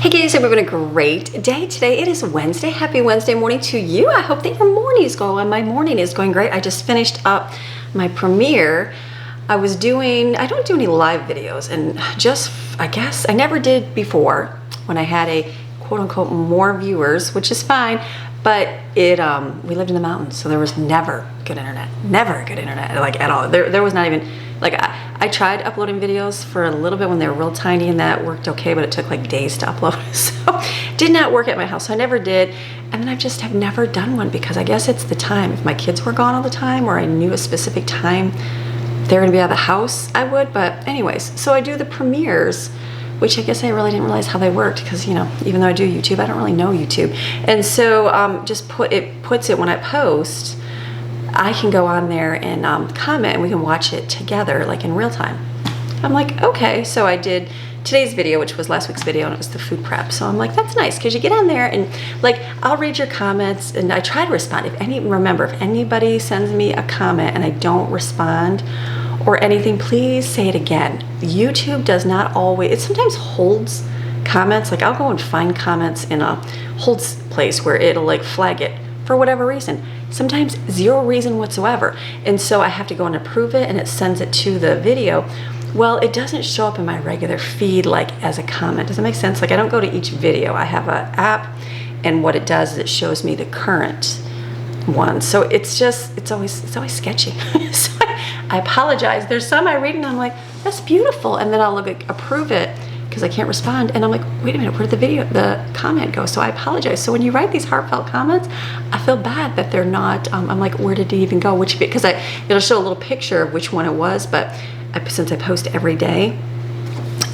Hey guys, hope you're having a great day today. It is Wednesday. Happy Wednesday morning to you. I hope that your morning is going well. My morning is going great. I just finished up my premiere. I don't do any live videos, and I guess I never did before when I had a quote unquote more viewers, which is fine, but we lived in the mountains, so there was never good internet, like at all. There was not even, like I tried uploading videos for a little bit when they were real tiny, and that worked okay, but it took like days to upload. So did not work at my house, so I never did. And then I just have never done one because I guess it's the time. If my kids were gone all the time, or I knew a specific time they're gonna be out of the house, I would. But anyways, so I do the premieres, which I guess I really didn't realize how they worked, because even though I do YouTube, I don't really know YouTube. And so puts it when I post, I can go on there and comment, and we can watch it together, like in real time. I'm like, okay. So I did today's video, which was last week's video, and it was the food prep. So I'm like, that's nice, because you get on there and like, I'll read your comments, and I try to respond. Remember, if anybody sends me a comment and I don't respond or anything, please say it again. YouTube does not always, it sometimes holds comments. Like I'll go and find comments in a holds place where it'll like flag it for whatever reason. Sometimes zero reason whatsoever. And so I have to go and approve it, and it sends it to the video. Well, it doesn't show up in my regular feed like as a comment. Does that make sense? Like I don't go to each video. I have an app, and what it does is it shows me the current one. So it's always sketchy. So I apologize. There's some I read and I'm like, that's beautiful. And then I'll approve it because I can't respond. And I'm like, wait a minute, where did the comment go? So I apologize. So when you write these heartfelt comments, I feel bad that they're not, I'm like, where did it even go? Because it'll show a little picture of which one it was, but since I post every day,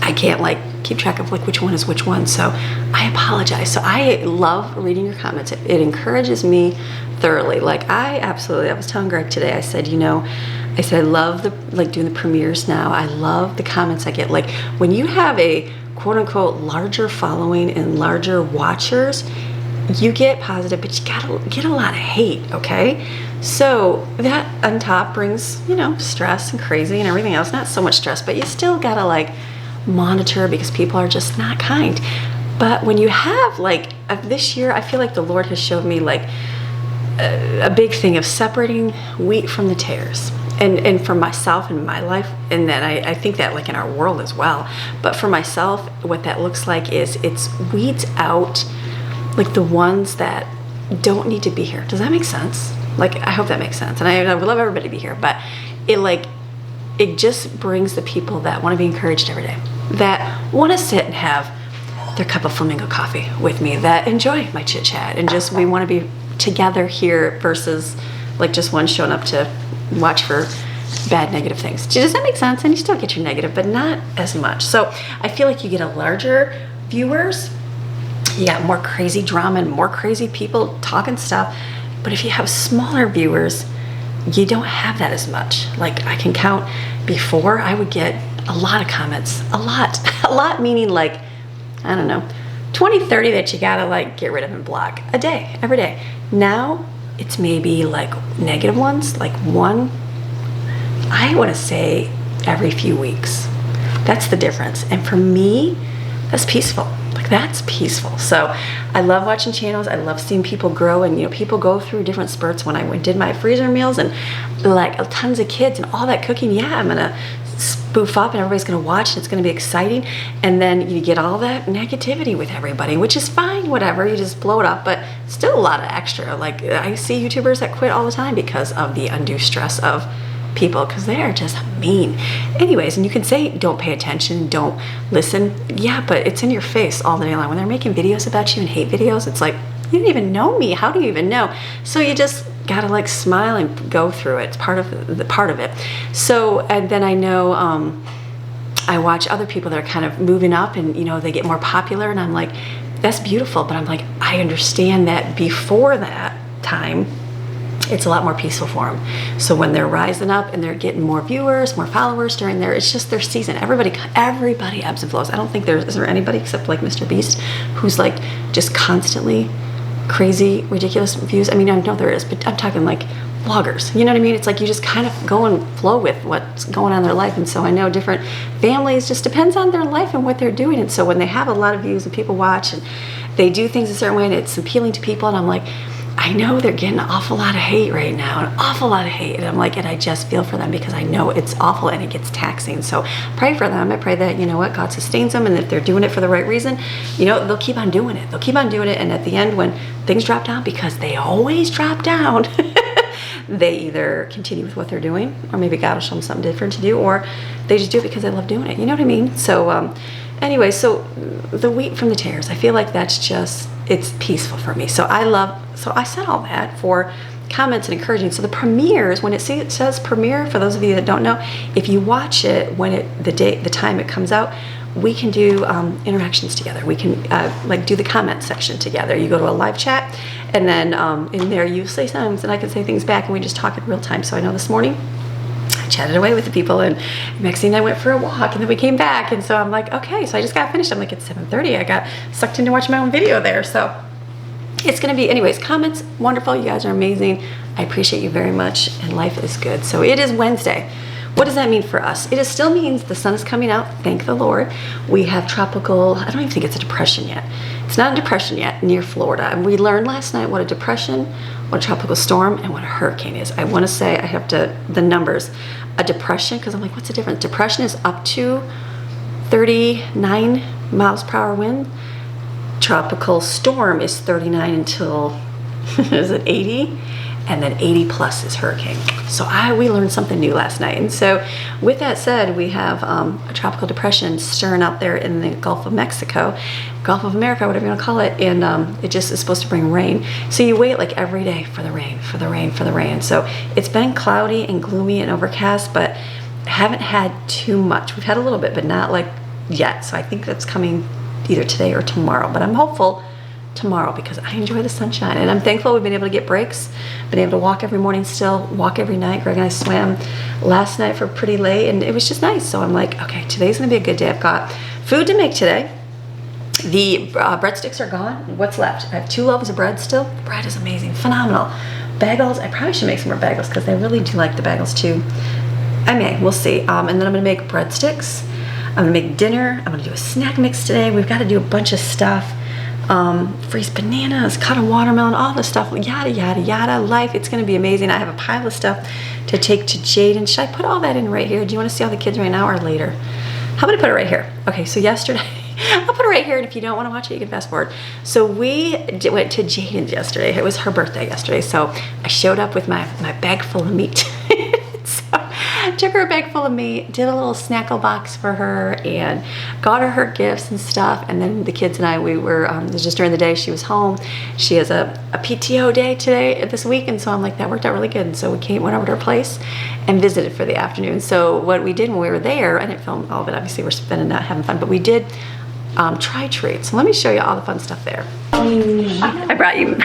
I can't like keep track of like which one is which one. So I apologize. So I love reading your comments. It encourages me thoroughly. Like I was telling Greg today, I said, I love doing the premieres now. I love the comments I get. Like when you have a quote unquote larger following and larger watchers, you get positive, but you gotta get a lot of hate, okay? So that on top brings, stress and crazy and everything else. Not so much stress, but you still gotta like monitor, because people are just not kind. But when you have like this year, I feel like the Lord has showed me like a big thing of separating wheat from the tares. And for myself in my life, and then I think that like in our world as well. But for myself, what that looks like is it's weeds out like the ones that don't need to be here. Does that make sense? Like, I hope that makes sense. And I would love everybody to be here, but it just brings the people that want to be encouraged every day, that want to sit and have their cup of flamingo coffee with me, that enjoy my chit chat, and just we want to be together here versus like just one showing up to watch for bad negative things. Does that make sense? And you still get your negative, but not as much. So I feel like you get a larger viewers, you got more crazy drama and more crazy people talking stuff. But if you have smaller viewers, you don't have that as much. Like I can count before, I would get a lot of comments, a lot meaning like, I don't know, 20, 30 that you gotta like get rid of and block a day, every day. Now it's maybe like negative ones, like one, I want to say every few weeks. That's the difference. And for me, that's peaceful. Like that's peaceful. So I love watching channels. I love seeing people grow, and people go through different spurts. When I did my freezer meals and like tons of kids and all that cooking, yeah, I'm gonna spoof up and everybody's gonna watch and it's gonna be exciting. And then you get all that negativity with everybody, which is fine, whatever, you just blow it up, but still a lot of extra. Like I see YouTubers that quit all the time because of the undue stress of people, because they are just mean. Anyways, and you can say don't pay attention, don't listen, yeah, but it's in your face all the day long. When they're making videos about you and hate videos, it's like, you don't even know me, how do you even know? So you just gotta like smile and go through it. It's part of it. So, and then I know I watch other people that are kind of moving up, and they get more popular, and I'm like, that's beautiful. But I'm like, I understand that before that time it's a lot more peaceful for them. So when they're rising up and they're getting more viewers, more followers during it's just their season. Everybody ebbs and flows. I don't think is there anybody except like Mr. Beast who's like just constantly crazy, ridiculous views. I mean, I know there is, but I'm talking like vloggers. You know what I mean? It's like you just kind of go and flow with what's going on in their life. And so I know different families, just depends on their life and what they're doing. And so when they have a lot of views and people watch and they do things a certain way and it's appealing to people, and I'm like, I know they're getting an awful lot of hate right now, an awful lot of hate. And I'm like, and I just feel for them because I know it's awful and it gets taxing. So pray for them. I pray that, you know what, God sustains them, and if they're doing it for the right reason, you know, they'll keep on doing it. They'll keep on doing it. And at the end, when things drop down, because they always drop down, they either continue with what they're doing, or maybe God will show them something different to do, or they just do it because they love doing it. You know what I mean? So anyway, so the wheat from the tares, I feel like that's just, it's peaceful for me. So I said all that for comments and encouraging. So the premieres, when it says premiere, for those of you that don't know, if you watch it when the time it comes out, we can do interactions together. We can like do the comment section together. You go to a live chat, and then in there you say things and I can say things back, and we just talk in real time. So I know this morning I chatted away with the people, and Maxine and I went for a walk, and then we came back, and so I'm like, okay, so I just got finished. I'm like, it's 7:30. I got sucked into watching my own video there. So it's gonna be, anyways, comments, wonderful. You guys are amazing. I appreciate you very much, and life is good. So it is Wednesday. What does that mean for us? It still means the sun is coming out, thank the Lord. We have tropical, I don't even think it's a depression yet. It's not a depression yet near Florida. And we learned last night what a depression, what a tropical storm, and what a hurricane is. I wanna say, I have to, the numbers. A depression, because I'm like, what's the difference? Depression is up to 39 miles per hour wind. Tropical storm is 39 until, is it 80? And then 80 plus is hurricane. So we learned something new last night. And so with that said, we have a tropical depression stirring up there in the Gulf of Mexico, Gulf of America, whatever you want to call it. And it just is supposed to bring rain. So you wait like every day for the rain, for the rain, for the rain. So it's been cloudy and gloomy and overcast, but haven't had too much. We've had a little bit, but not like yet. So I think that's coming either today or tomorrow, but I'm hopeful tomorrow because I enjoy the sunshine, and I'm thankful we've been able to get breaks, been able to walk every morning still, walk every night. Greg and I swam last night for pretty late, and it was just nice. So I'm like, okay, today's gonna be a good day. I've got food to make today. The breadsticks are gone. What's left? I have 2 loaves of bread still. The bread is amazing, phenomenal. Bagels, I probably should make some more bagels because I really do like the bagels too. I may, we'll see. And then I'm gonna make breadsticks. I'm gonna make dinner. I'm gonna do a snack mix today. We've got to do a bunch of stuff. Freeze bananas, cut a watermelon, all this stuff, yada, yada, yada. Life, it's going to be amazing. I have a pile of stuff to take to Jaden. Should I put all that in right here? Do you want to see all the kids right now or later? How about I put it right here? Okay, so yesterday, I'll put it right here, and if you don't want to watch it, you can fast forward. So we went to Jaden's yesterday. It was her birthday yesterday, so I showed up with my bag full of meat. So I took her a bag full of meat, did a little snackle box for her, and got her gifts and stuff. And then the kids and I, we were, it was just during the day, she was home. She has a PTO day today, this week, and so I'm like, that worked out really good. And so we went over to her place and visited for the afternoon. So what we did when we were there, I didn't film all of it, obviously we're spending that having fun, but we did try treats. So let me show you all the fun stuff there. I brought you.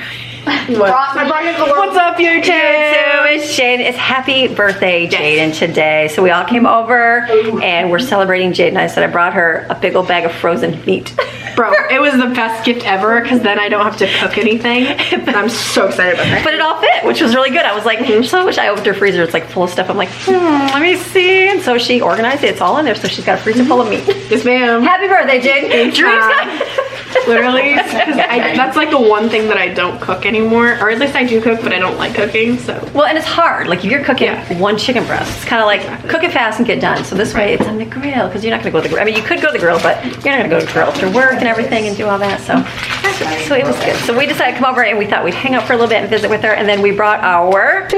What's up, YouTube? So it's Jaden. It's happy birthday, Jaden, today. So we all came over and we're celebrating Jaden. I said I brought her a big old bag of frozen meat. Bro, it was the best gift ever because then I don't have to cook anything. And I'm so excited about that. But it all fit, which was really good. I was like, so I wish I opened her freezer. It's like full of stuff. I'm like, let me see. And so she organized it. It's all in there. So she's got a freezer full of meat. Yes, ma'am. Happy birthday, Jaden. Literally, that's like the one thing that I don't cook anymore, or at least I do cook, but I don't like cooking. So well, and it's hard. Like if you're cooking one chicken breast, it's kind of like cook it fast and get done. So this way, it's on the grill because you're not going to go to the grill. I mean, you could go to the grill, but you're not going to go to the grill after work and everything and do all that. So it was good. So we decided to come over and we thought we'd hang out for a little bit and visit with her, and then we brought our.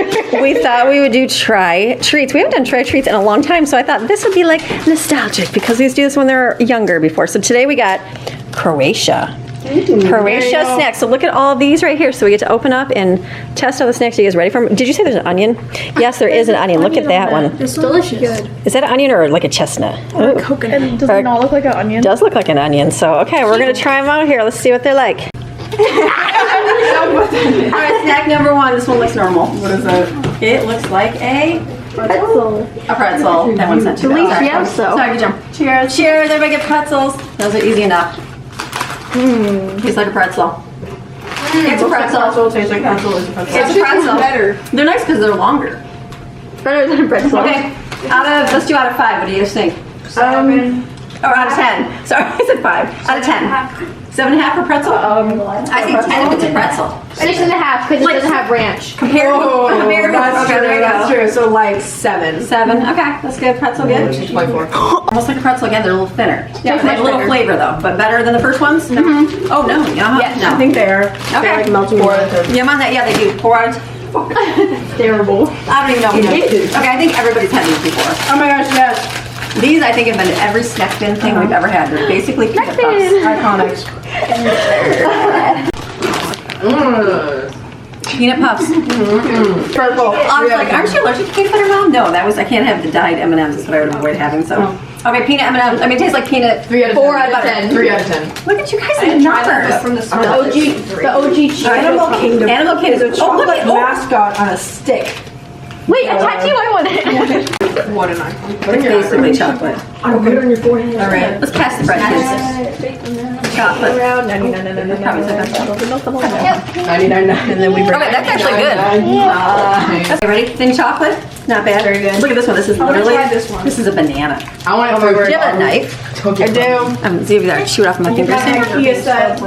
We thought we would do try treats. We haven't done try treats in a long time, so I thought this would be like nostalgic because we used to do this when they were younger before. So today we got Croatia. Croatia snacks. So look at all these right here. So we get to open up and test all the snacks. Are you guys ready for them? Did you say there's an onion? Yes, there is an onion. Look at that one. It's delicious. Good. Is that an onion or like a chestnut? Or coconut. And does it not look like an onion? It does look like an onion. So okay, we're gonna try them out here. Let's see what they're like. All right, snack number 1. This one looks normal. What is it? It looks like a pretzel. A pretzel. That one's not too bad. Sorry, good jump. Cheers. Cheers. Everybody get pretzels. Those are easy enough. Tastes like a pretzel. It's a pretzel. Tastes like pretzel. It's a pretzel. It's a pretzel. Better. They're nice because they're longer. Better than a pretzel. Okay, let's do out of 5. What do you guys think? Or out of 10. Sorry, I said 5. Out of 10. 7.5 for pretzel? I think 10 if it's a pretzel. 6.5 because it doesn't have ranch. Compared to That's true. there you That's go. true. So like 7. 7. Okay, that's good. Pretzel good. 6.4. Almost like a pretzel again. They're a little thinner. Yeah, they much have a little better. flavor though, but better than the first ones. No. Oh no. Yes, No. I think they are. Okay. They're like melting Four away. out of 10. Yeah, I'm on that. Yeah, they do. 4 out of 10. Terrible. I don't even know. Okay, I think everybody's had these before. Oh my gosh, yes. These I think have been every snack bin thing we've ever had. They're basically peanut puffs. Iconic. Peanut puffs. Purple. I was like, aren't you allergic to peanut butter, Mom? No, I can't have the dyed M&Ms. That's what I would avoid having. So, okay, peanut M&Ms. I mean, it tastes like peanut. 3 out of 10. 4 out of 10. 3 out of 10. Look at you guys in numbers. From the The OG cheese. Animal Kingdom. Animal Kingdom. Is a Oh, look chocolate at mascot on a stick. Wait, a tattoo I want it. What an icon. It's basically chocolate. I'll put it on your forehead. All right, let's pass the bread here. Chocolate. Around 99. Probably said that. 99. And then we bring Okay, that's actually good. Okay, ready? Thin chocolate? Not bad. Very good. Look at this one. This is I'm gonna literally. try this one. This is a banana. I want it for Do you have a knife? I do. See if you got shoot off my fingers. He said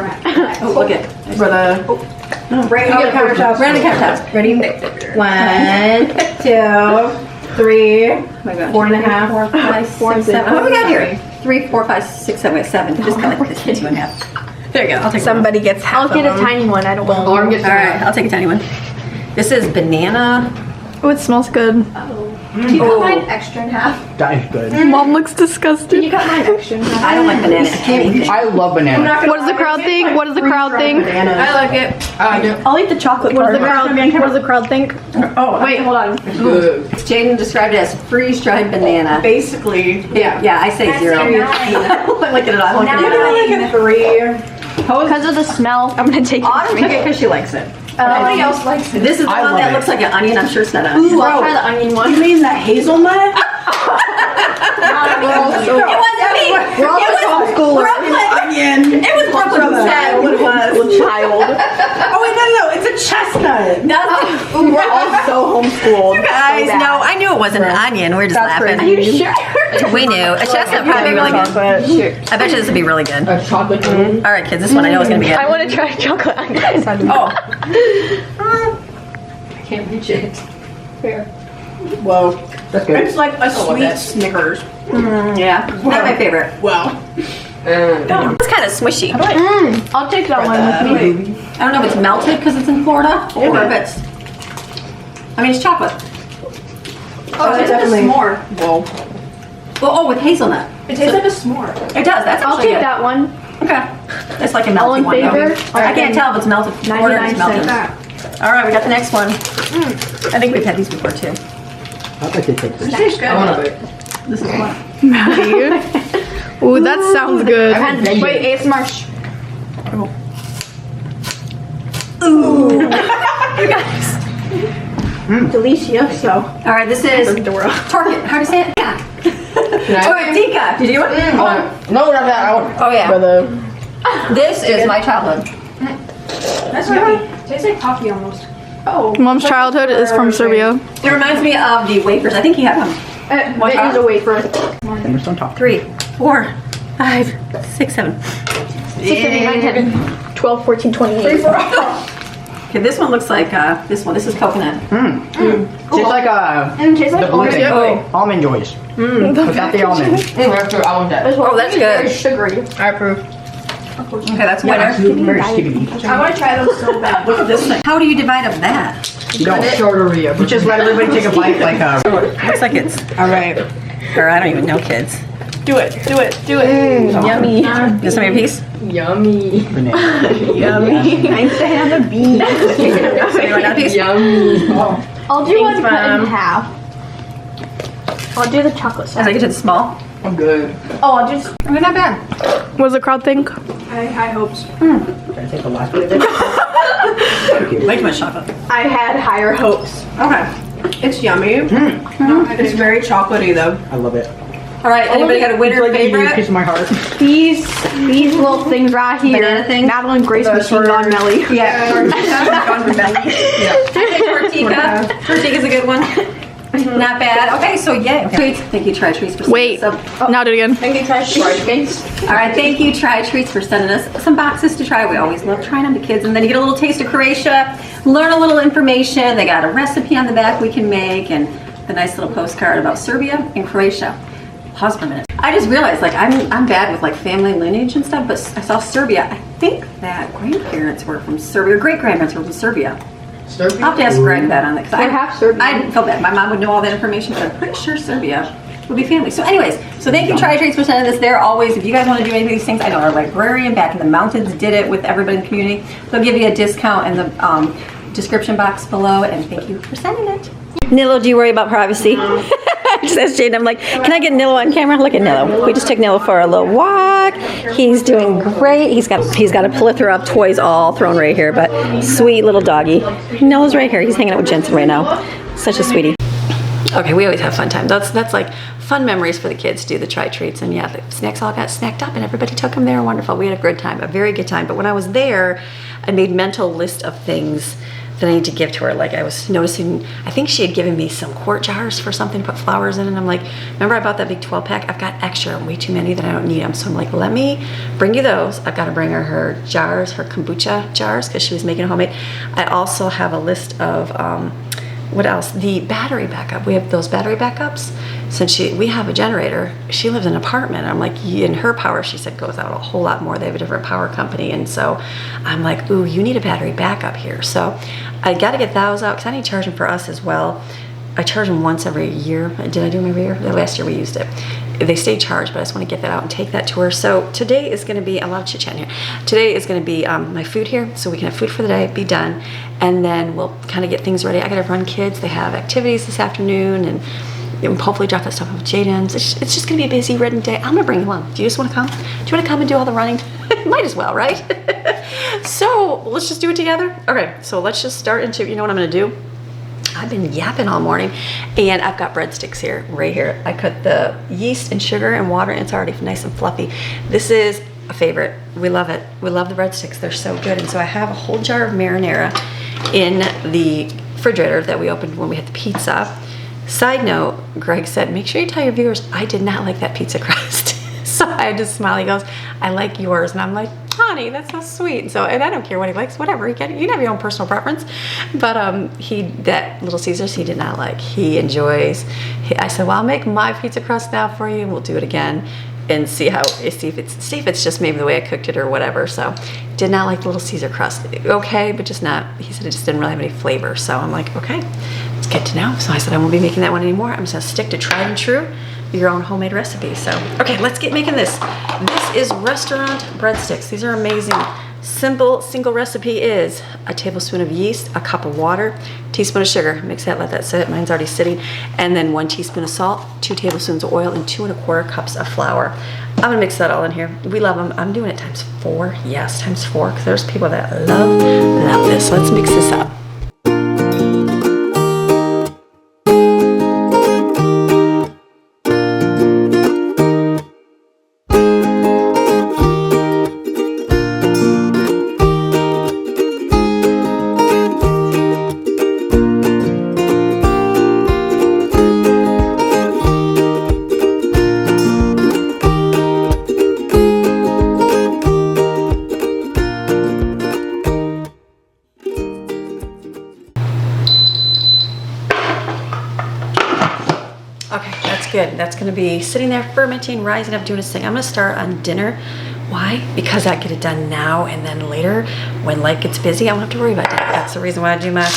Oh, look at. for the right on the countertop. Round the countertops. Ready? 1, 2, 3, 4.5. 4, 5, 6, 7. What do we got here? 3, 4, 5, 6, 7. We have 7. Just kind of like this. 2.5. There you go. I'll take Somebody gets half I'll get a of them. tiny one. I don't want. Lauren gets All right, I'll take a tiny one. This is banana. Oh, it smells good. Do you cut mine extra in half? That is good. Mom looks disgusted. You cut mine extra in half. I don't like banana anything. I love banana. What does the crowd think? What does the crowd think? I like it. I do. I'll eat the chocolate part. What does the crowd think? Oh, Wait, hold on. Good. Jaden described it as freeze-dried banana. Basically, yeah. Yeah, I say 0. I'm looking at it. I'm looking at it. Like a 3. Because of the smell, I'm gonna take Autumn took it. it because she likes it. Nobody else likes it. This is the I one love that it. looks like an onion. I'm sure it's not an onion. Ooh, I'll try the onion one. You mean that hazelnut? It wasn't me. We're all homeschoolers. Brooklyn. Onion. It was Brooklyn said. What it was. Child. Oh wait, no, it's a chestnut. That's We're all so homeschooled. guys. No, I knew it wasn't an onion. We're just laughing. Are you sure? We knew. A chestnut probably be really good. I bet you this would be really good. A chocolate cone. All right, kids. This one I know is gonna be good. I want to try chocolate onion. Oh, I can't reach it. Whoa. That's good. It's like a sweet Snickers. yeah. Not my favorite. Wow. It's kind of swishy. I'll take that one with me. I don't know if it's melted because it's in Florida or if it's. I mean, it's chocolate. Oh, it's definitely. s'more. Whoa. Well, oh, with hazelnut. It tastes like a s'more. It does. That's I'll actually take good. that one. Okay. It's like a All melted in one. though. favor? I can't tell if it's melted. Florida or 99 it's melted. cents. All right, we got the next one. I think we've had these before too. I'd like to take this. Tastes good. I want a bit. This is what. Ooh, that sounds good. Wait, ASMR. You guys. Delicioso. All right, this is torta. How do you say it? Yeah. Tortica. Did you want? No, not that. I want. Oh yeah. This is my childhood. That's yummy. Tastes like coffee almost. Oh. Mom's childhood is from Serbia. It reminds me of the wafers. I think he had them. It is a wafer. There's some top. 3, 4, 5, 6, 7. 6, 7, 8, 9, 10, 12, 14, 28. Okay, this one looks like this one. This is coconut. Tastes like And it tastes like the blue almond. thing. Oh. Almond joys. Without the almond. That's true. I want that. Oh, that's good. Very sugary. I approve. Okay, that's a winner. Very sticky. I want to try those so bad. Look at this thing. How do you divide up that? You don't. You just let everybody take a bite like Looks like it's. All right. Or I don't even know kids. Do it. Yummy. Just some of your piece. yummy banana. Yummy. I'm saying I'm a bee. So you want another piece? Yummy. I'll do one cut in half. I'll do the chocolate As I side. get to the small. I'm good. Oh, I'll just. Okay, not bad. What does the crowd think? I high hopes. Can I take the last bit of it? Way too much chocolate. I had higher hopes. Okay. It's yummy. It's very chocolatey though. I love it. All right, anybody got a winner favorite? Piece of my heart. These little things right here. Banana things? Madeline Grace Machine Gun Melly. Yeah. Tortilla. Tortilla's a good one. Not bad. Okay, so yay. Okay. Thank you, Try Treats, for Wait, sending us now do it again. Thank you, Trash. all right, thank you, Try Treats, for sending us some boxes to try. We always love trying them to kids. And then you get a little taste of Croatia, learn a little information. They got a recipe on the back we can make, and a nice little postcard about Serbia and Croatia. Pause for a minute. I just realized, like, I'm bad with like family lineage and stuff, but I saw Serbia. I think that grandparents were from Serbia, or great-grandparents were from Serbia. I'll have to ask Greg that on that, because They're half Serbian. I didn't feel bad. My mom would know all that information, but I'm pretty sure Serbia would be family. So anyways, so thank you, Try Treats, for sending this. They're always, if you guys want to do any of these things, I know our librarian back in the mountains did it with everybody in the community. They'll give you a discount in the description box below, and thank you for sending it. Nilo, do you worry about privacy? I just asked Jaden, I'm like, can I get Nilo on camera? Look at Nilo. We just took Nilo for a little walk. He's doing great. He's got a plethora of toys all thrown right here, but sweet little doggy. Nilo's right here. He's hanging out with Jensen right now. Such a sweetie. Okay, we always have fun time. That's like fun memories for the kids to do the Try Treats. And yeah, the snacks all got snacked up and everybody took them there. Wonderful. We had a good time, a very good time. But when I was there, I made mental list of things that I need to give to her. Like, I was noticing, I think she had given me some quart jars for something to put flowers in, and I'm like, remember I bought that big 12 pack? I've got extra, way too many that I don't need them. So I'm like, let me bring you those. I've got to bring her jars, her kombucha jars, because she was making a homemade. I also have a list of, what else? The battery backup. We have those battery backups. Since we have a generator, she lives in an apartment. I'm like, in her power, she said, goes out a whole lot more. They have a different power company. And so I'm like, ooh, you need a battery backup here. So I got to get those out, because I need to charge them for us as well. I charge them once every year. Did I do them every year? The last year we used it. They stay charged, but I just want to get that out and take that to her. So today is going to be a lot of chit chat here. Today is going to be my food here, so we can have food for the day, be done, and then we'll kind of get things ready. I got to run kids. They have activities this afternoon, and hopefully drop that stuff off with Jaden. It's just going to be a busy, ridden day. I'm going to bring you along. Do you just want to come? Do you want to come and do all the running? Might as well, right? So let's just do it together. Okay, so let's just start into, you know what I'm going to do? I've been yapping all morning, and I've got breadsticks here, right here. I cut the yeast and sugar and water, and it's already nice and fluffy. This is a favorite. We love it. We love the breadsticks. They're so good. And so I have a whole jar of marinara in the refrigerator that we opened when we had the pizza. Side note, Greg said, make sure you tell your viewers I did not like that pizza crust. So I had to smile. He goes, I like yours. And I'm like, honey, that's so sweet. So, and I don't care what he likes, whatever. You can have your own personal preference. But that Little Caesars, he did not like. He enjoys. I said, well, I'll make my pizza crust now for you, and we'll do it again and see if it's just maybe the way I cooked it or whatever. So did not like the Little Caesar crust. Okay, but just not. He said it just didn't really have any flavor. So I'm like, okay, it's good to know. So I said I won't be making that one anymore. I'm just gonna stick to tried and true, your own homemade recipe. So okay, let's get making this. This is restaurant breadsticks. These are amazing. Simple single recipe is a tablespoon of yeast, a cup of water, teaspoon of sugar. Mix that, let that sit. Mine's already sitting. And then 1 teaspoon of salt, 2 tablespoons of oil, and 2 1/4 cups of flour. I'm gonna mix that all in here. We love them. I'm doing it times 4. Yes, times 4, because there's people that love this. Let's mix this up. Okay, that's good. That's gonna be sitting there fermenting, rising up, doing its thing. I'm gonna start on dinner. Why? Because I get it done now, and then later, when life gets busy, I won't have to worry about dinner. That's the reason why I do my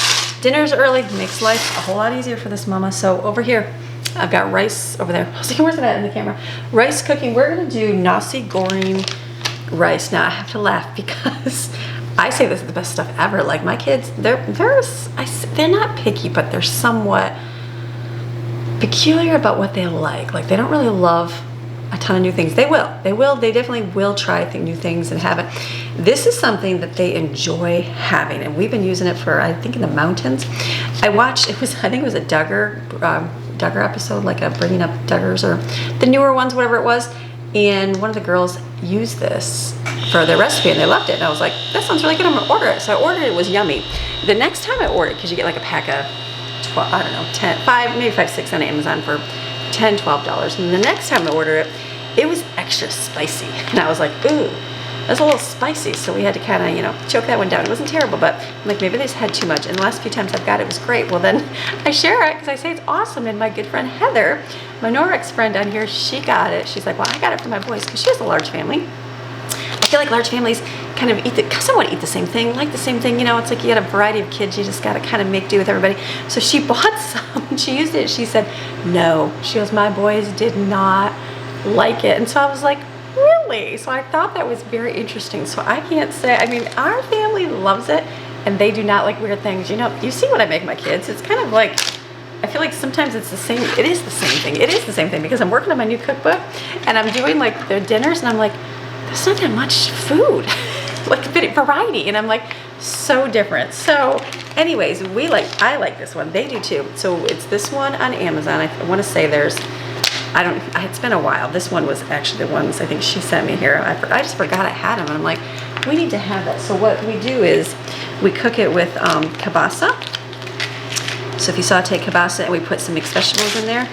dinners early. It makes life a whole lot easier for this mama. So over here, I've got rice over there. I was like, where's it at in the camera? Rice cooking. We're gonna do nasi goreng rice. Now I have to laugh because I say this is the best stuff ever. Like my kids, they're not picky, but they're somewhat peculiar about what they like. Like they don't really love a ton of new things. They definitely will try new things and have it. This is something that they enjoy having, and we've been using it for, I think, in the mountains. I think it was a Duggar Duggar episode, like a Bringing Up Duggars or the newer ones, whatever it was. And one of the girls used this for their recipe and they loved it. And I was like, that sounds really good, I'm gonna order it. So I ordered it, it was yummy. The next time I ordered, because you get like a pack of 12, I don't know, 10, 5, maybe 5, 6 on Amazon for $10, $12. And the next time I ordered it, it was extra spicy. And I was like, ooh, that's a little spicy. So we had to kind of, you know, choke that one down. It wasn't terrible, but I'm like, maybe they just had too much. And the last few times I've got it, it was great. Well, then I share it because I say it's awesome. And my good friend Heather, my Norwex friend down here, she got it. She's like, well, I got it for my boys because she has a large family. I feel like large families kind of somewhat eat the same thing, like the same thing. You know, it's like you got a variety of kids. You just got to kind of make do with everybody. So she bought some and she used it. She said, no. She goes, my boys did not like it. And so I was like, really? So I thought that was very interesting. So I can't say, I mean, our family loves it and they do not like weird things. You know, you see what I make my kids. It's kind of like, I feel like sometimes it's the same. It is the same thing. It is the same thing because I'm working on my new cookbook and I'm doing like their dinners and I'm like, there's not that much food, like variety. And I'm like, so different. So anyways, I like this one. They do too. So it's this one on Amazon. I want to say there's, it's been a while. This one was actually the ones I think she sent me here. I just forgot I had them. And I'm like, we need to have that. So what we do is we cook it with kielbasa. So if you saute kielbasa and we put some mixed vegetables in there,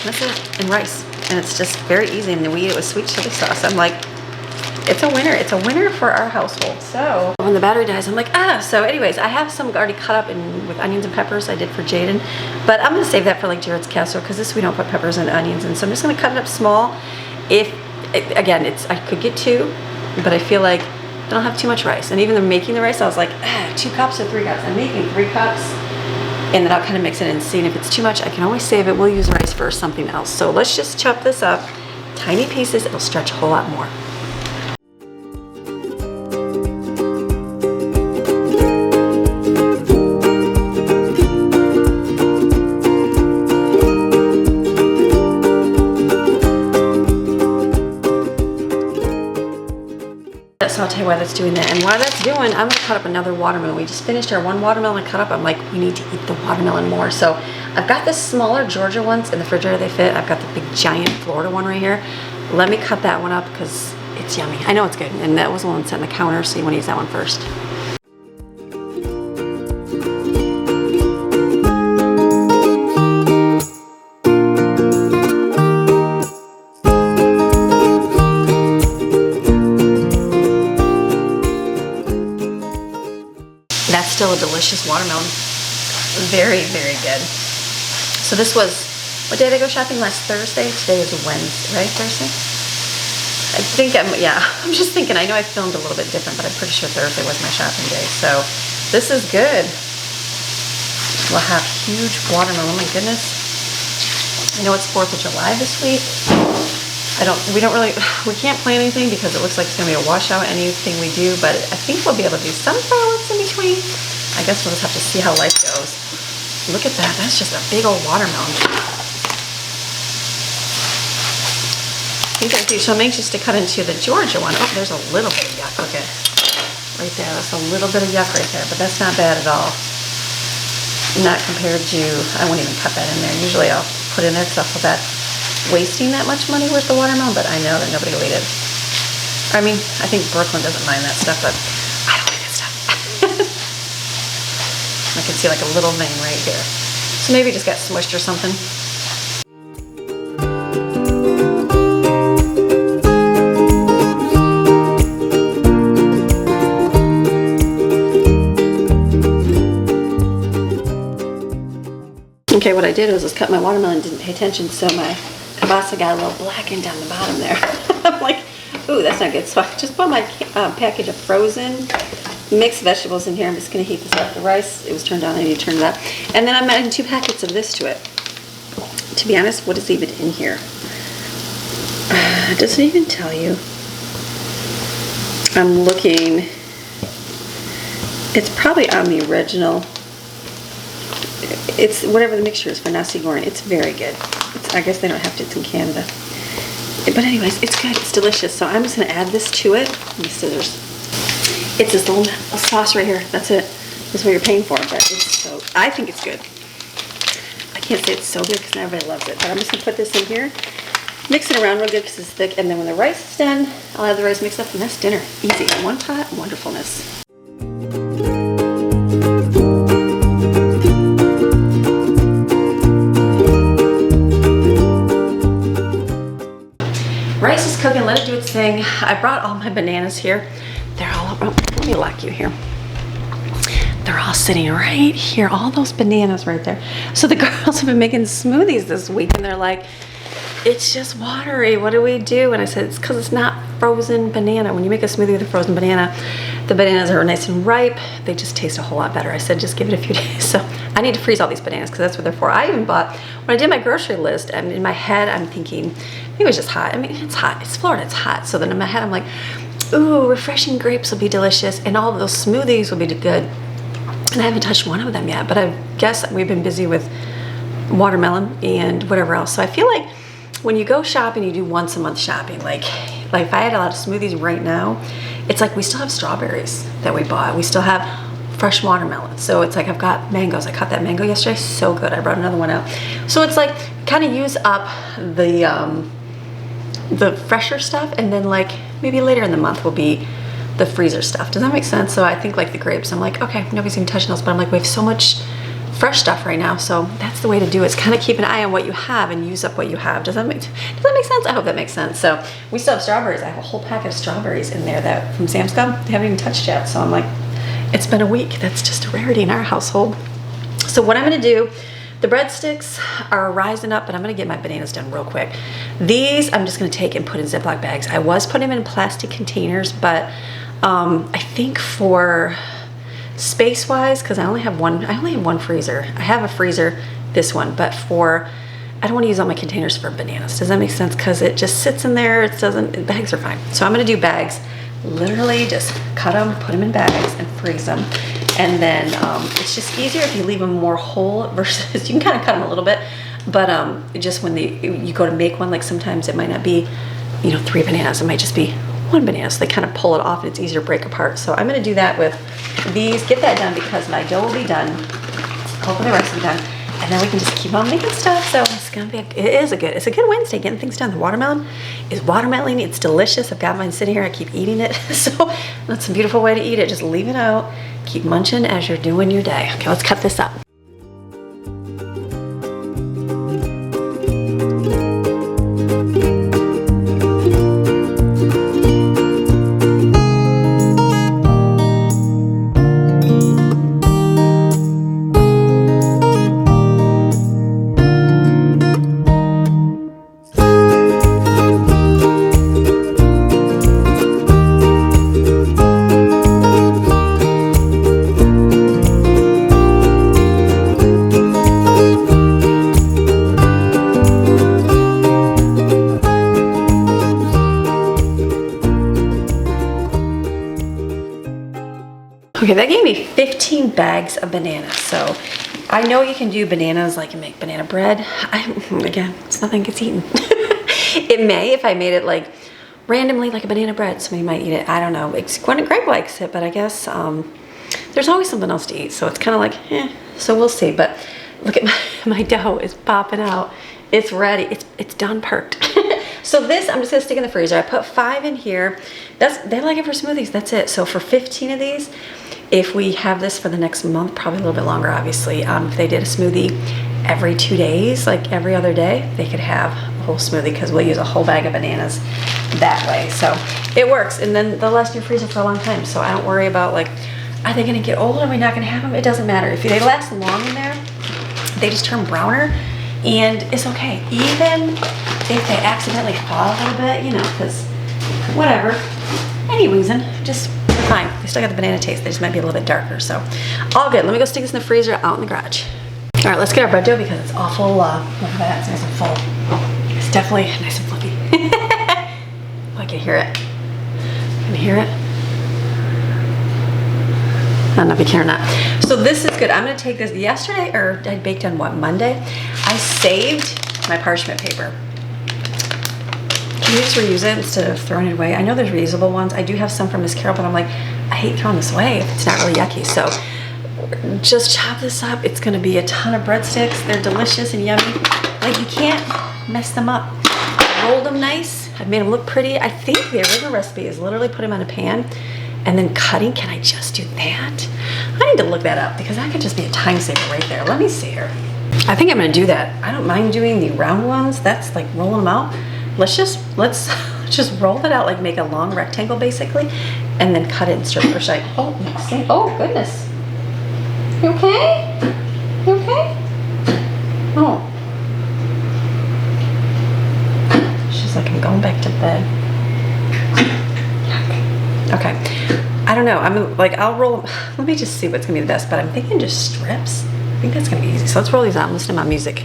that's it, and rice. And it's just very easy. And then we eat it with sweet chili sauce. I'm like, it's a winner. It's a winner for our household. So when the battery dies, I'm like, so anyways, I have some already cut up with onions and peppers I did for Jaden, but I'm gonna save that for like Jared's casserole because this we don't put peppers and onions in. So I'm just gonna cut it up small. I could get 2, but I feel like I don't have too much rice. And even the making the rice, I was like, 2 cups or 3 cups. I'm making 3 cups and then I'll kind of mix it and see. And if it's too much, I can always save it. We'll use rice for something else. So let's just chop this up, tiny pieces. It'll stretch a whole lot more. Saute while that's doing that, and while that's doing, I'm gonna cut up another watermelon. We just finished our one watermelon cut up. I'm like, we need to eat the watermelon more. So I've got the smaller Georgia ones in the refrigerator, they fit. I've got the big giant Florida one right here. Let me cut that one up because it's yummy. I know it's good, and that was the one that's on the counter, so you want to use that one first. That's still a delicious watermelon. Very, very good. So this was, what day did I go shopping? Last Thursday? Today is Wednesday, right? Thursday? I think I'm just thinking, I know I filmed a little bit different, but I'm pretty sure Thursday was my shopping day. So this is good. We'll have huge watermelon, oh my goodness. I know it's 4th of July this week. We can't plan anything because it looks like it's gonna be a washout, anything we do, but I think we'll be able to do some fireworks in between. I guess we'll just have to see how life goes. Look at that, that's just a big old watermelon. I think I do, so I'm anxious to cut into the Georgia one. Oh, there's a little bit of yuck, look at right there. That's a little bit of yuck right there, but that's not bad at all. Not compared to, I won't even cut that in there. Usually I'll put in there because I feel bad wasting that much money with the watermelon, but I know that nobody will eat it. I mean, I think Brooklyn doesn't mind that stuff, but I don't like that stuff. I can see like a little vein right here. So maybe it just got smushed or something. Okay, what I did was just cut my watermelon, didn't pay attention, so my kielbasa got a little blackened down the bottom there. I'm like, ooh, that's not good. So I just bought my package of frozen mixed vegetables in here. I'm just gonna heat this up. The rice, it was turned on, I need to turn it up. And then I'm adding 2 packets of this to it. To be honest, what is even in here? It doesn't even tell you. I'm looking, it's probably on the original. It's whatever the mixture is for nasi goreng. It's very good. I guess they don't have to, it's in Canada. But anyways, it's good, it's delicious. So I'm just gonna add this to it. These scissors. It's this little sauce right here, that's it. That's what you're paying for, but it's so, I think it's good. can't say it's so good because not everybody loves it, but I'm just gonna put this in here, mix it around real good because it's thick, and then when the rice is done, I'll have the rice mixed up, and that's dinner. Easy, one pot, wonderfulness. Rice is cooking, let it do its thing. I brought all my bananas here. They're all, oh, let me lock you here. They're all sitting right here, all those bananas right there. So the girls have been making smoothies this week and they're like, it's just watery, what do we do? And I said, it's because it's not frozen banana. When you make a smoothie with a frozen banana, the bananas are nice and ripe. They just taste a whole lot better. I said, just give it a few days. So I need to freeze all these bananas because that's what they're for. I even bought, when I did my grocery list, and in my head, I'm thinking, maybe it was just hot. I mean, it's hot, it's Florida, it's hot. So then in my head, I'm like, ooh, refreshing grapes will be delicious and all of those smoothies will be good. And I haven't touched one of them yet, but I guess we've been busy with watermelon and whatever else. So I feel like when you go shopping, you do once a month shopping. Like if I had a lot of smoothies right now, it's like we still have strawberries that we bought. We still have fresh watermelon. So it's like I've got mangoes. I caught that mango yesterday, so good. I brought another one out. So it's like kind of use up the fresher stuff, and then like maybe later in the month will be the freezer stuff. Does that make sense? So I think like the grapes, I'm like, okay, nobody's even touching those, but I'm like, we have so much fresh stuff right now, so that's the way to do it. It's kind of keep an eye on what you have and use up what you have. Does that make sense? I hope that makes sense. So we still have strawberries. I have a whole packet of strawberries in there that from Sam's Club they haven't even touched yet. So I'm like, it's been a week. That's just a rarity in our household. So what I'm gonna do, the breadsticks are rising up, but I'm gonna get my bananas done real quick. These I'm just gonna take and put in Ziploc bags. I was putting them in plastic containers, but I think for space wise, because I only have one freezer. I have a freezer, this one, but I don't want to use all my containers for bananas. Does that make sense? Because it just sits in there. Bags are fine. So I'm gonna do bags. Literally just cut them, put them in bags and freeze them. And then it's just easier if you leave them more whole versus, you can kind of cut them a little bit, but just when you go to make one, like sometimes it might not be, 3 bananas. It might just be 1 banana, so they kind of pull it off and it's easier to break apart. So I'm gonna do that with these, get that done because my dough will be done. Hopefully the rest will be done. And then we can just keep on making stuff. So it's gonna be, it's a good Wednesday, getting things done. The watermelon is watermelon, it's delicious. I've got mine sitting here, I keep eating it. So that's a beautiful way to eat it. Just leave it out, keep munching as you're doing your day. Okay, let's cut this up. Okay, that gave me 15 bags of bananas. So I know you can do bananas, like you make banana bread. Again, it's nothing gets eaten. It may, if I made it like randomly like a banana bread, somebody might eat it. I don't know. Greg likes it, but I guess there's always something else to eat. So it's kind of like, so we'll see. But look at my dough is popping out. It's ready. It's done perked. So this, I'm just gonna stick in the freezer. I put 5 in here. They like it for smoothies, that's it. So for 15 of these, if we have this for the next month, probably a little bit longer, obviously. If they did a smoothie every 2 days, like every other day, they could have a whole smoothie because we'll use a whole bag of bananas that way. So it works, and then they'll last in your freezer for a long time. So I don't worry about like, are they gonna get old? Are we not gonna have them? It doesn't matter. If they last long in there, they just turn browner, and it's okay. Even if they accidentally fall a little bit, because whatever, any reason, just fine. They still got the banana taste. They just might be a little bit darker. So all good. Let me go stick this in the freezer out in the garage. All right, let's get our bread dough because it's awful. Look at that, it's nice and full. It's definitely nice and fluffy. Oh, I can hear it. Can you hear it? I don't know if you can or not. So this is good. I'm gonna take this yesterday, or I baked on what, Monday? I saved my parchment paper. Can you just reuse it instead of throwing it away? I know there's reusable ones. I do have some from Miss Carol, but I'm like, I hate throwing this away if it's not really yucky. So just chop this up. It's gonna be a ton of breadsticks. They're delicious and yummy. Like, you can't mess them up. Rolled them nice. I've made them look pretty. I think the original recipe is literally put them in a pan and then cutting. Can I just do that? I need to look that up because that could just be a time saver right there. Let me see here. I think I'm gonna do that. I don't mind doing the round ones. That's like rolling them out. Let's just roll it out, like make a long rectangle basically, and then cut it in strip crochet. Oh, oh goodness. You okay? You okay? Oh. She's like, I'm going back to bed. Yuck. Okay. I don't know. I'm like, I'll roll. Let me just see what's gonna be the best, but I'm thinking just strips. I think that's gonna be easy. So let's roll these out and listen to my music.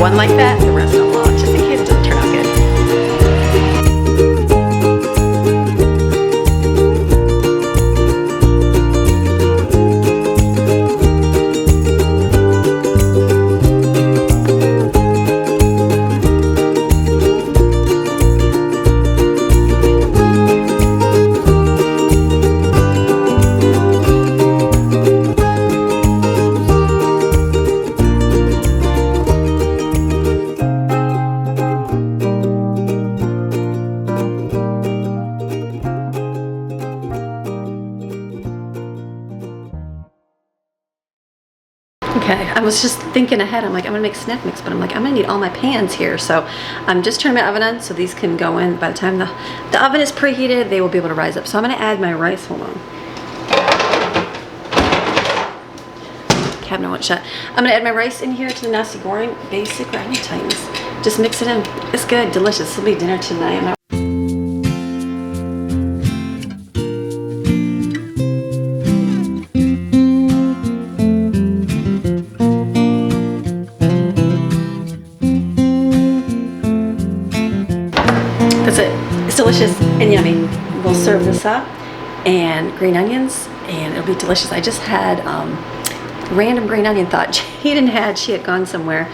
One like that, the rest I'll log, just in case it doesn't turn out good. Okay, I was just thinking ahead. I'm like, I'm gonna make snack mix, but I'm like, I'm gonna need all my pans here. So I'm just turning my oven on so these can go in. By the time the oven is preheated, they will be able to rise up. So I'm gonna add my rice. Hold on. Cabinet won't shut. I'm gonna add my rice in here to the nasi goreng. Basically, I need to tighten this. Just mix it in. It's good, delicious. This will be dinner tonight. That's it. It's delicious and yummy. We'll serve this up and green onions and it'll be delicious. I just had random green onion thought. Jaden she had gone somewhere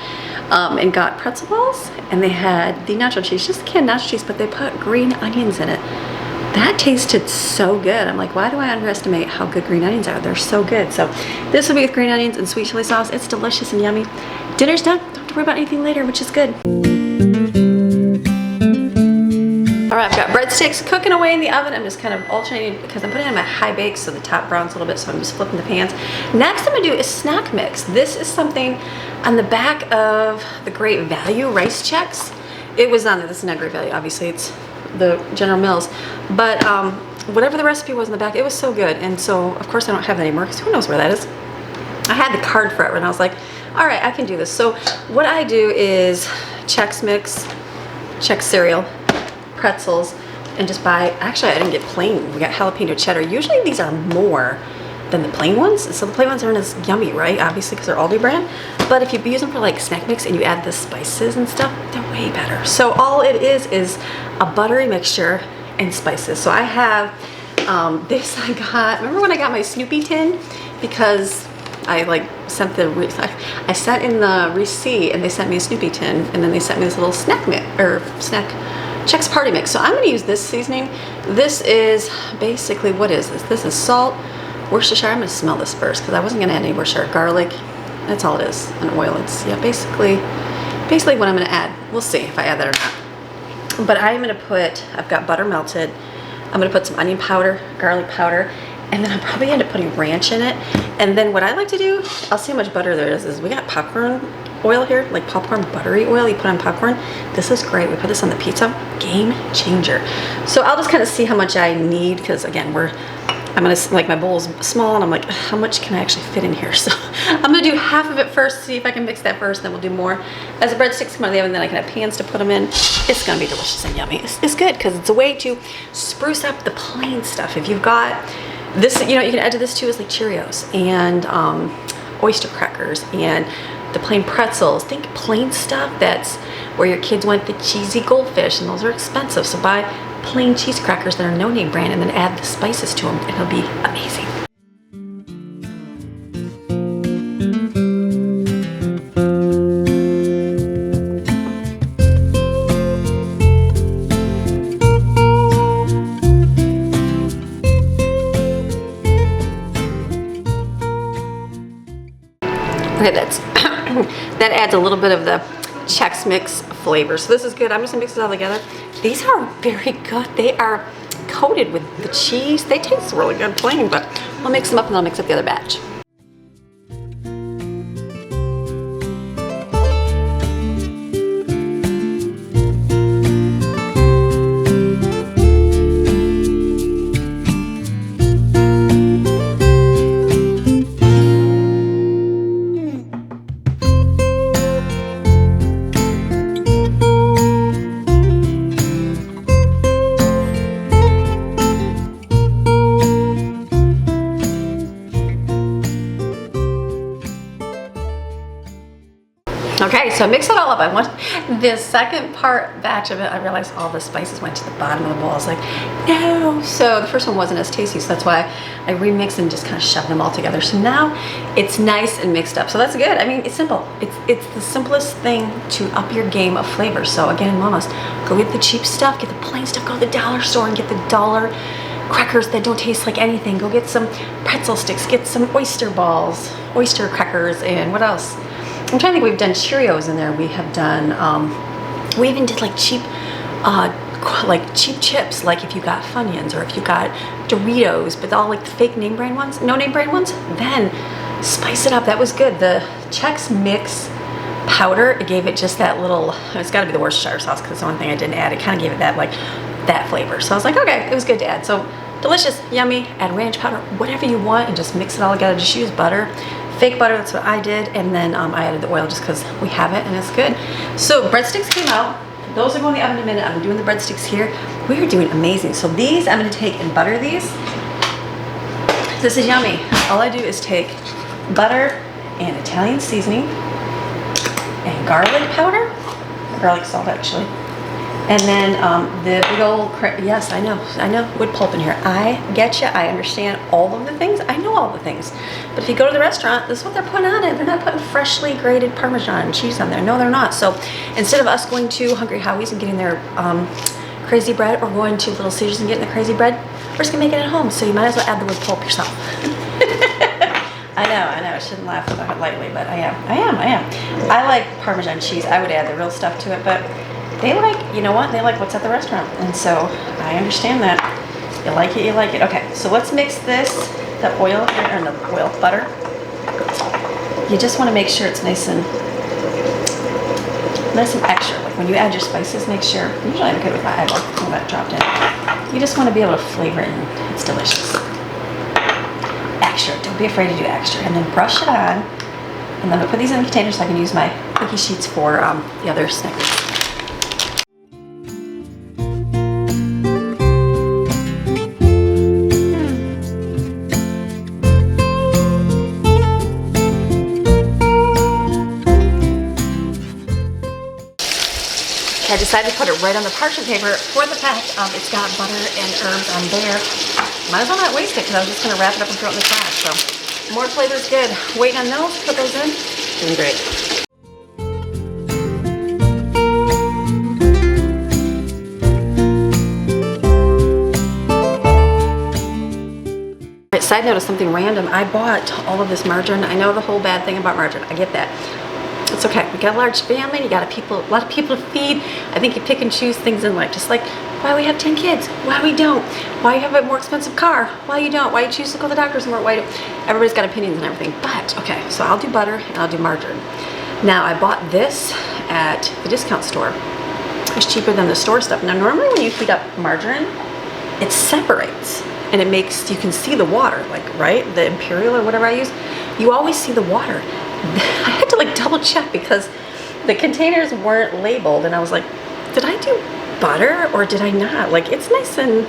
and got pretzel balls and they had the nacho cheese, just canned nacho cheese, but they put green onions in it. That tasted so good. I'm like, why do I underestimate how good green onions are? They're so good. So this will be with green onions and sweet chili sauce. It's delicious and yummy. Dinner's done. Don't have to worry about anything later, which is good. All right, I've got breadsticks cooking away in the oven. I'm just kind of alternating because I'm putting in my high bake so the top browns a little bit, so I'm just flipping the pans. Next I'm gonna do is snack mix. This is something on the back of the Great Value rice checks. It was on there. This is not Great Value, obviously it's the General Mills, but whatever the recipe was in the back, it was so good. And so of course I don't have that anymore because who knows where that is. I had the card for it and I was like, all right, I can do this. So what I do is Chex Mix, Chex cereal, pretzels, and just buy, actually I didn't get plain, we got jalapeno cheddar. Usually these are more than the plain ones, so the plain ones aren't as yummy, right? Obviously because they're Aldi brand, but if you use them for like snack mix and you add the spices and stuff, they're way better. So all it is a buttery mixture and spices. So I have this, I got, remember when I got my Snoopy tin? Because I like sent I sent in the receipt and they sent me a Snoopy tin and then they sent me this little snack Chex Party Mix. So I'm going to use this seasoning. This is basically, what is this? This is salt, Worcestershire. I'm going to smell this first because I wasn't going to add any Worcestershire. Garlic, that's all it is, and oil. It's, yeah, basically what I'm going to add. We'll see if I add that or not. But I'm going to put, I've got butter melted. I'm going to put some onion powder, garlic powder, and then I'll probably end up putting ranch in it. And then what I like to do, I'll see how much butter there is we got popcorn oil here, like popcorn buttery oil you put on popcorn. This is great. We put this on the pizza. Game changer. So I'll just kind of see how much I need because again, I'm gonna, like my bowl is small and I'm like, how much can I actually fit in here? So I'm gonna do half of it first, see if I can mix that first, then we'll do more. As the breadsticks come out of the oven, then I can have pans to put them in. It's gonna be delicious and yummy. It's good because it's a way to spruce up the plain stuff. If you've got this, you know, you can add to this too is like Cheerios and oyster crackers and the plain pretzels. Think plain stuff that's where your kids want the cheesy goldfish, and those are expensive. So buy plain cheese crackers that are no-name brand and then add the spices to them, and it'll be amazing. Okay, that adds a little bit of the Chex Mix flavor. So this is good. I'm just gonna mix it all together. These are very good. They are coated with the cheese. They taste really good plain, but I'll mix them up and I'll mix up the other batch. Okay, so I mix it all up. I want the second batch of it. I realized all the spices went to the bottom of the bowl. I was like, no. So the first one wasn't as tasty, so that's why I remixed and just kind of shoved them all together. So now it's nice and mixed up. So that's good. I mean, it's simple. It's the simplest thing to up your game of flavor. So again, mamas, go get the cheap stuff, get the plain stuff, go to the dollar store and get the dollar crackers that don't taste like anything. Go get some pretzel sticks, get some oyster balls, oyster crackers, and what else? I'm trying to think. We've done Cheerios in there. We have done, we even did like cheap chips, like if you got Funyuns or if you got Doritos, but all like the fake name brand ones, no name brand ones, then spice it up. That was good. The Chex Mix powder, it gave it just that little, it's gotta be the Worcestershire sauce because it's the one thing I didn't add. It kind of gave it that that flavor. So I was like, okay, it was good to add. So delicious, yummy, add ranch powder, whatever you want, and just mix it all together. Just use butter. Fake butter, that's what I did, and then I added the oil just because we have it and it's good. So breadsticks came out. Those are going in the oven in a minute. I'm doing the breadsticks here. We are doing amazing. So these, I'm gonna take and butter these. This is yummy. All I do is take butter and Italian seasoning and garlic powder, garlic salt actually. And then the big old, yes, I know, wood pulp in here. I get you, I understand all of the things. I know all the things. But if you go to the restaurant, this is what they're putting on it. They're not putting freshly grated Parmesan cheese on there. No, they're not. So instead of us going to Hungry Howie's and getting their crazy bread, or going to Little Caesars and getting the crazy bread, we're just gonna make it at home. So you might as well add the wood pulp yourself. I know, I shouldn't laugh about it lightly, but I am. I like Parmesan cheese. I would add the real stuff to it, but they like, you know what? They like what's at the restaurant. And so I understand that. You like it, you like it. Okay, so let's mix this, the oil, or the oil, butter. You just want to make sure it's nice and extra. Like when you add your spices, make sure, usually I'm good with my eyeball, all that dropped in. You just want to be able to flavor it, and it's delicious. Extra, don't be afraid to do extra. And then brush it on. And then I'm gonna put these in the container so I can use my cookie sheets for the other Snickers. I decided to put it right on the parchment paper for the fact it's got butter and herbs on there. Might as well not waste it because I was just going to wrap it up and throw it in the trash. So more flavor's good. Waiting on those, put those in. Doing great. Alright, side note of something random. I bought all of this margarine. I know the whole bad thing about margarine. I get that. It's okay. We got a large family. You got a lot of people to feed. I think you pick and choose things in life. Just like why we have 10 kids, why we don't, why you have a more expensive car, why you don't, why you choose to go to the doctor's more, why you don't. Everybody's got opinions and everything. But okay, so I'll do butter and I'll do margarine. Now I bought this at the discount store. It's cheaper than the store stuff. Now normally when you heat up margarine, it separates and it makes, you can see the water, like, right? The Imperial or whatever I use, you always see the water. I had to like double check because the containers weren't labeled and I was like, did I do butter or did I not? Like it's nice and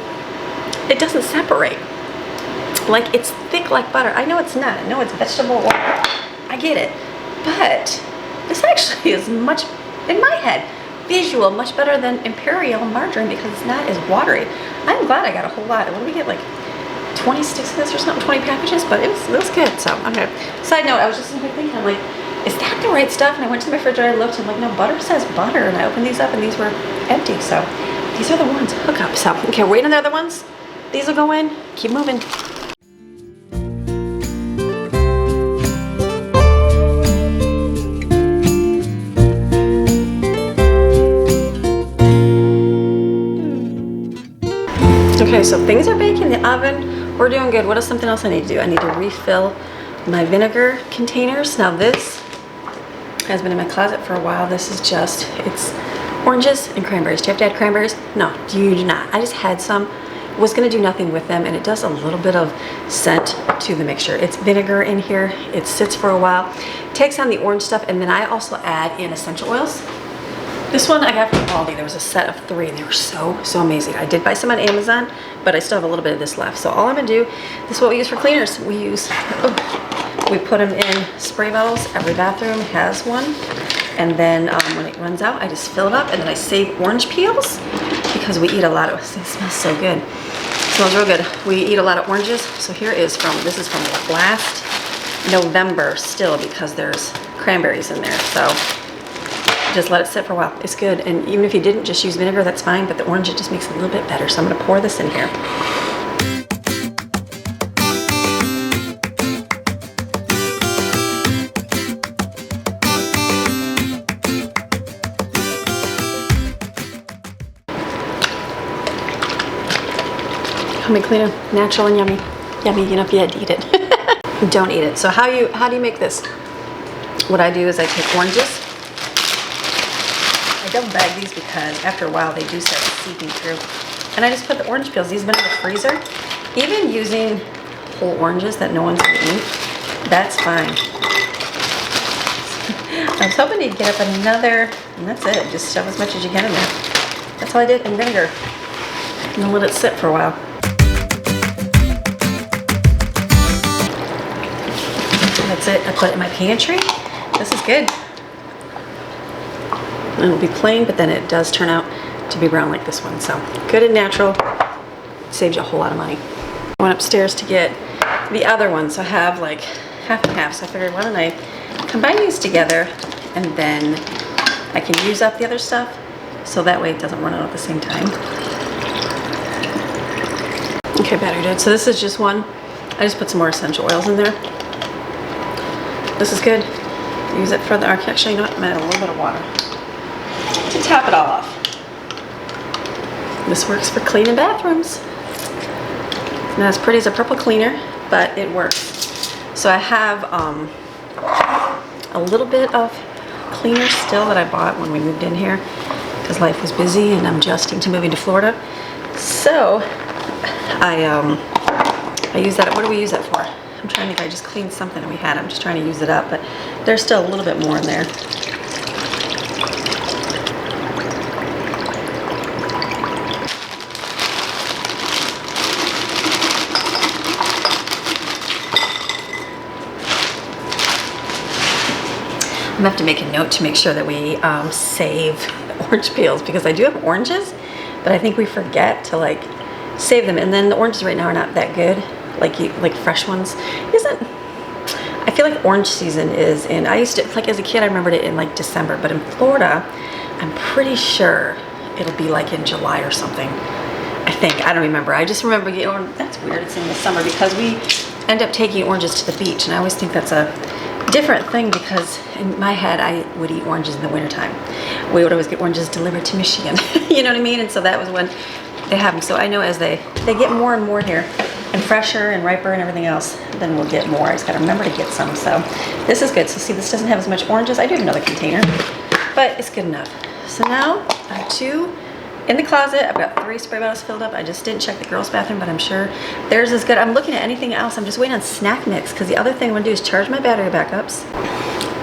it doesn't separate. Like it's thick like butter. I know it's not. I know it's vegetable oil. I get it. But this actually is much, in my head, visual, much better than Imperial margarine because it's not as watery. I'm glad I got a whole lot. What did we get, like 20 sticks of this or something, 20 packages? But it was good, so, okay. Side note, I was just sitting here thinking, I'm like, is that the right stuff? And I went to the refrigerator, looked, and I'm like, no, butter says butter. And I opened these up and these were empty, so these are the ones, hook up. So, okay, wait on the other ones. These will go in, keep moving. Okay, so things are baking in the oven. We're doing good. What is something else I need to do? I need to refill my vinegar containers. Now this has been in my closet for a while. This is just, it's oranges and cranberries. Do you have to add cranberries? No, you do not. I just had some. Was gonna do nothing with them, and it does a little bit of scent to the mixture. It's vinegar in here. It sits for a while. Takes on the orange stuff, and then I also add in essential oils. This one I got from Aldi. There was a set of 3 and they were so amazing. I did buy some on Amazon, but I still have a little bit of this left. So all I'm gonna do, this is what we use for cleaners. We put them in spray bottles. Every bathroom has one. And then when it runs out, I just fill it up and then I save orange peels because we eat a lot of, it smells so good. It smells real good. We eat a lot of oranges. So here is this is from last November still because there's cranberries in there. So just let it sit for a while. It's good. And even if you didn't just use vinegar, that's fine, but the orange, it just makes it a little bit better. So I'm gonna pour this in here. Homemade cleaner, natural and yummy. Yummy, you know, if you had to eat it. Don't eat it. So how do you make this? What I do is I take oranges. I double bag these because after a while they do start seeping through. And I just put the orange peels. These have been in the freezer. Even using whole oranges that no one's gonna eat, that's fine. I was hoping you'd get up another, and that's it. Just shove as much as you can in there. That's all I did in vinegar. And then let it sit for a while. That's it. I put it in my pantry. This is good. It'll be plain, but then it does turn out to be brown like this one. So good and natural. Saves you a whole lot of money. I went upstairs to get the other one. So I have like half and half. So I figured, why don't I combine these together and then I can use up the other stuff. So that way it doesn't run out at the same time. Okay, better dude. So this is just one. I just put some more essential oils in there. This is good. Use it for the, actually, you know what? I'm gonna add a little bit of water to top it all off. This works for cleaning bathrooms. It's not as pretty as a purple cleaner, but it works. So I have a little bit of cleaner still that I bought when we moved in here because life was busy and I'm adjusting to moving to Florida. So I use that. What do we use that for? I'm trying to think. I just cleaned something and we had it. I'm just trying to use it up, but there's still a little bit more in there. I'm gonna have to make a note to make sure that we save orange peels because I do have oranges, but I think we forget to like save them. And then the oranges right now are not that good, like fresh ones. I feel like orange season is in, I used to, like as a kid, I remembered it in like December, but in Florida, I'm pretty sure it'll be like in July or something. I think, I don't remember. I just remember, you know, that's weird, it's in the summer because we end up taking oranges to the beach. And I always think that's a different thing because in my head, I would eat oranges in the wintertime. We would always get oranges delivered to Michigan, you know what I mean? And so that was when they have them. So I know as they get more and more here and fresher and riper and everything else, then we'll get more. I just gotta remember to get some. So this is good. So see, this doesn't have as much oranges. I do have another container, but it's good enough. So now I have 2 in the closet. I've got 3 spray bottles filled up. I just didn't check the girls' bathroom, but I'm sure theirs is good. I'm looking at anything else. I'm just waiting on snack mix because the other thing I'm gonna do is charge my battery backups.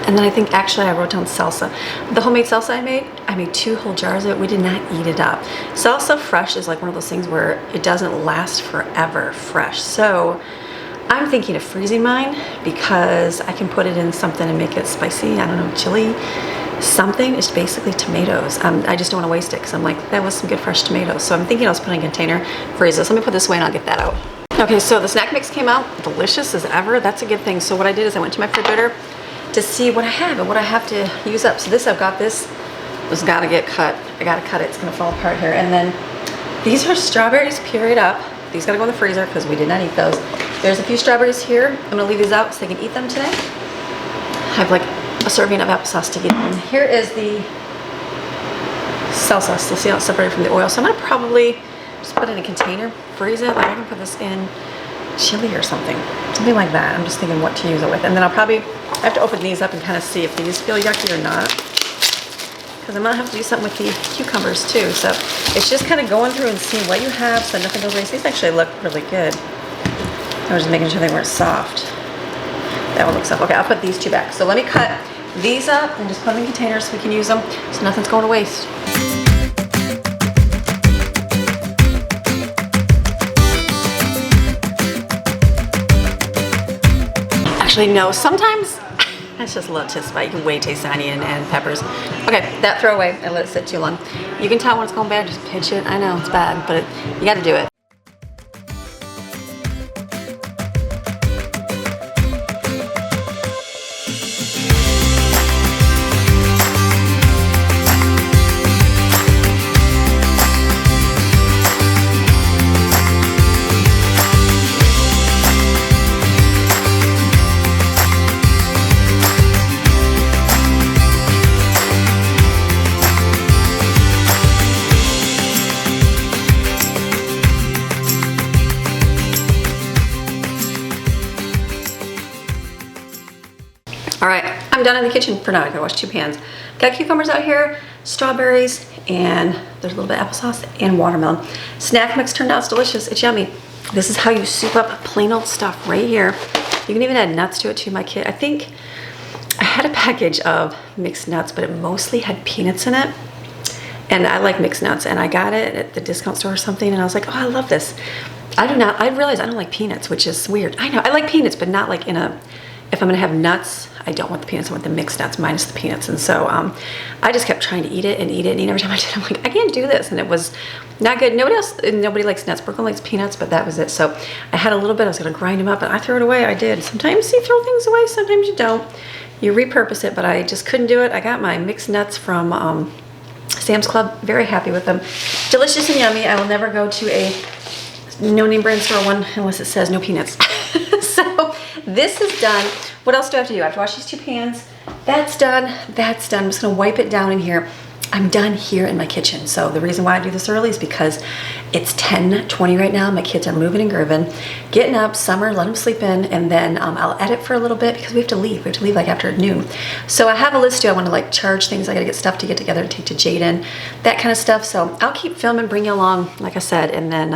And then I think actually I wrote down salsa. The homemade salsa I made 2 whole jars of it. We did not eat it up. Salsa fresh is like one of those things where it doesn't last forever fresh. So I'm thinking of freezing mine because I can put it in something and make it spicy. I don't know, chili, something. It's basically tomatoes. I just don't want to waste it because I'm like, that was some good fresh tomatoes. So I'm thinking I'll just put it in a container, freeze this. Let me put this away and I'll get that out. Okay, so the snack mix came out delicious as ever. That's a good thing. So what I did is I went to my refrigerator to see what I have and what I have to use up. So this, I've got this. It's got to get cut. I got to cut it. It's going to fall apart here. And then these are strawberries pureed up. These got to go in the freezer because we did not eat those. There's a few strawberries here. I'm going to leave these out so they can eat them today. I have like a serving of applesauce to eat. And here is the salsa. So see how it's separated from the oil. So I'm going to probably just put it in a container, freeze it. Like I can put this in chili or something like that. I'm just thinking what to use it with. And then I have to open these up and kind of see if these feel yucky or not. Because I'm going to have to do something with the cucumbers too. So it's just kind of going through and seeing what you have so nothing goes waste. These actually look really good. I was just making sure they weren't soft. That one looks soft. Okay, I'll put these two back. So let me cut these up and just put them in containers so we can use them so nothing's going to waste. Actually, no, sometimes that's just a little taste bite. You can way taste the onion and peppers. Okay, that throw away. I let it sit too long. You can tell when it's going bad, just pinch it. I know it's bad, but you got to do it. All right, I'm done in the kitchen for now. I gotta wash 2 pans. Got cucumbers out here, strawberries, and there's a little bit of applesauce and watermelon. Snack mix turned out, it's delicious, it's yummy. This is how you soup up plain old stuff right here. You can even add nuts to it too, my kid. I think I had a package of mixed nuts, but it mostly had peanuts in it. And I like mixed nuts, and I got it at the discount store or something, and I was like, oh, I love this. I realized I don't like peanuts, which is weird. I know, I like peanuts, but not like if I'm gonna have nuts, I don't want the peanuts, I want the mixed nuts minus the peanuts. And so I just kept trying to eat it and eat it, and every time I did, I'm like, I can't do this. And it was not good. Nobody likes nuts. Brooklyn likes peanuts, but that was it. So I had a little bit, I was gonna grind them up, and I threw it away. I did. Sometimes you throw things away, sometimes you don't. You repurpose it, but I just couldn't do it. I got my mixed nuts from Sam's Club. Very happy with them. Delicious and yummy. I will never go to a no-name brand store one unless it says no peanuts. So this is done. What else do I have to do? I have to wash these 2 pans. That's done. That's done. I'm just gonna wipe it down in here. I'm done here in my kitchen. So the reason why I do this early is because it's 10:20 right now. My kids are moving and grooving, getting up. Summer, let them sleep in, and then I'll edit for a little bit because we have to leave. We have to leave like after noon. So I have a list too. I want to like charge things. I got to get stuff to get together to take to Jaden, that kind of stuff. So I'll keep filming, bring you along, like I said, and then.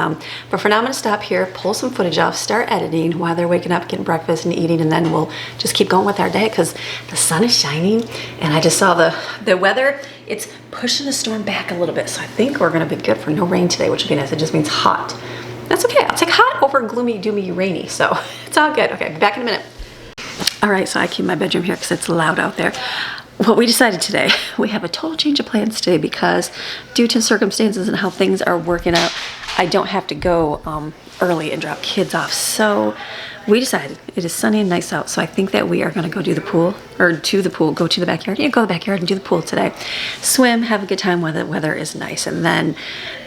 But for now, I'm gonna stop here, pull some footage off, start editing while they're waking up, getting breakfast and eating, and then we'll just keep going with our day because the sun is shining, and I just saw the weather. It's pushing the storm back a little bit, so I think we're gonna be good for no rain today, which would be nice. It just means hot. That's okay. I'll take hot over gloomy, doomy, rainy, so it's all good. Okay, back in a minute. All right, so I keep my bedroom here because it's loud out there. What we decided today, we have a total change of plans today because due to circumstances and how things are working out, I don't have to go early and drop kids off. So we decided it is sunny and nice out, so I think that we are going to go do the pool, or to the pool, go to the backyard. Yeah, go to the backyard and do the pool today. Swim, have a good time while the weather is nice, and then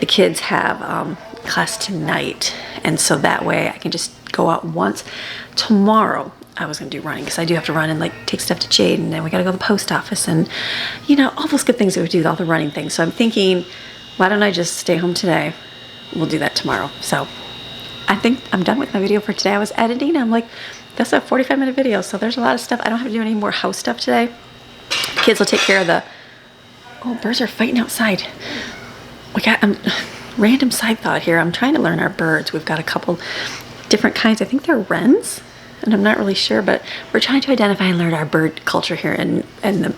the kids have class tonight, and so that way I can just go out once. Tomorrow I was going to do running because I do have to run and like take stuff to Jaden, and we got to go to the post office, and you know, all those good things that we do, all the running things. So I'm thinking, why don't I just stay home today? We'll do that tomorrow. So I think I'm done with my video for today. I was editing. I'm like, that's a 45-minute video. So there's a lot of stuff. I don't have to do any more house stuff today. The kids will take care of the, oh, birds are fighting outside. We got random side thought here. I'm trying to learn our birds. We've got a couple different kinds. I think they're wrens, and I'm not really sure, but we're trying to identify and learn our bird culture here in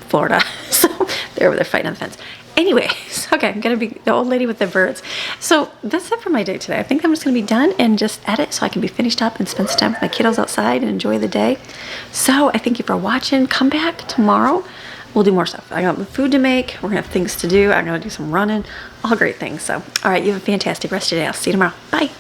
Florida. So they're over there fighting on the fence. Anyway, so Okay, I'm gonna be the old lady with the birds. So that's it for my day today. I think I'm just gonna be done and just edit so I can be finished up and spend some time with my kiddos outside and enjoy the day. So I thank you for watching. Come back tomorrow. We'll do more stuff. I got food to make. We're gonna have things to do. I'm gonna do some running. All great things. So, all right, you have a fantastic rest of your day. I'll see you tomorrow. Bye.